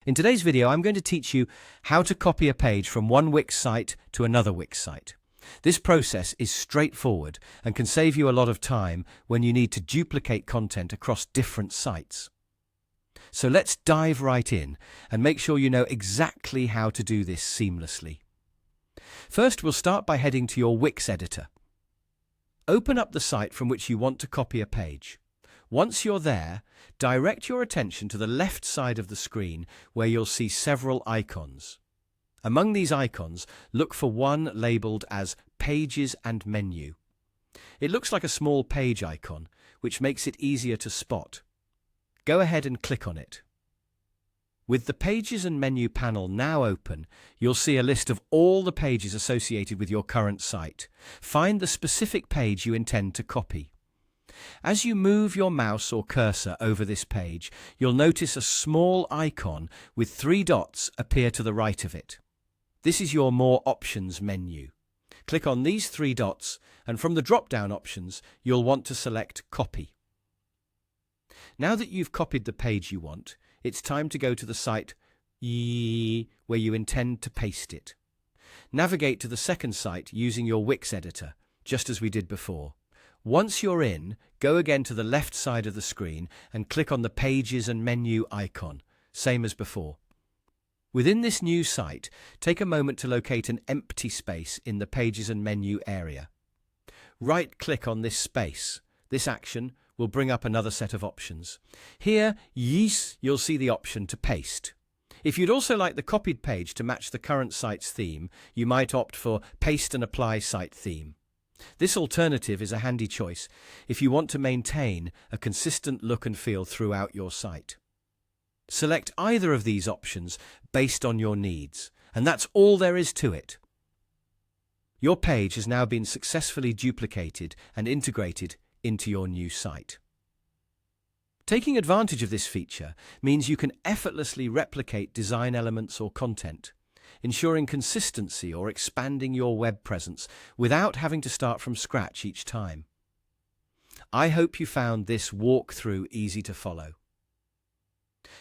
In today's video, I'm going to teach you how to copy a page from one Wix site to another Wix site. This process is straightforward and can save you a lot of time when you need to duplicate content across different sites. So let's dive right in and make sure you know exactly how to do this seamlessly. First, we'll start by heading to your Wix editor. Open up the site from which you want to copy a page. Once you're there, direct your attention to the left side of the screen where you'll see several icons. Among these icons, look for one labeled as Pages and Menu. It looks like a small page icon, which makes it easier to spot. Go ahead and click on it. With the Pages and Menu panel now open, you'll see a list of all the pages associated with your current site. Find the specific page you intend to copy. As you move your mouse or cursor over this page, you'll notice a small icon with 3 dots appear to the right of it. This is your More Options menu. Click on these 3 dots, and from the drop-down options, you'll want to select Copy. Now that you've copied the page you want, it's time to go to the site where you intend to paste it. Navigate to the second site using your Wix editor, just as we did before. Once you're in, go again to the left side of the screen and click on the Pages and Menu icon, same as before. Within this new site, take a moment to locate an empty space in the Pages and Menu area. Right-click on this space. This action will bring up another set of options. Here, you'll see the option to paste. If you'd also like the copied page to match the current site's theme, you might opt for Paste and Apply Site Theme. This alternative is a handy choice if you want to maintain a consistent look and feel throughout your site. Select either of these options based on your needs, and that's all there is to it. Your page has now been successfully duplicated and integrated into your new site. Taking advantage of this feature means you can effortlessly replicate design elements or content, ensuring consistency or expanding your web presence without having to start from scratch each time. I hope you found this walkthrough easy to follow.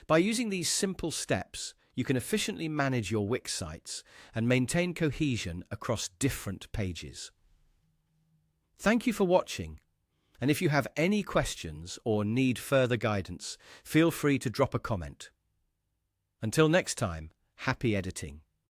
By using these simple steps, you can efficiently manage your Wix sites and maintain cohesion across different pages. Thank you for watching, and if you have any questions or need further guidance, feel free to drop a comment. Until next time, happy editing.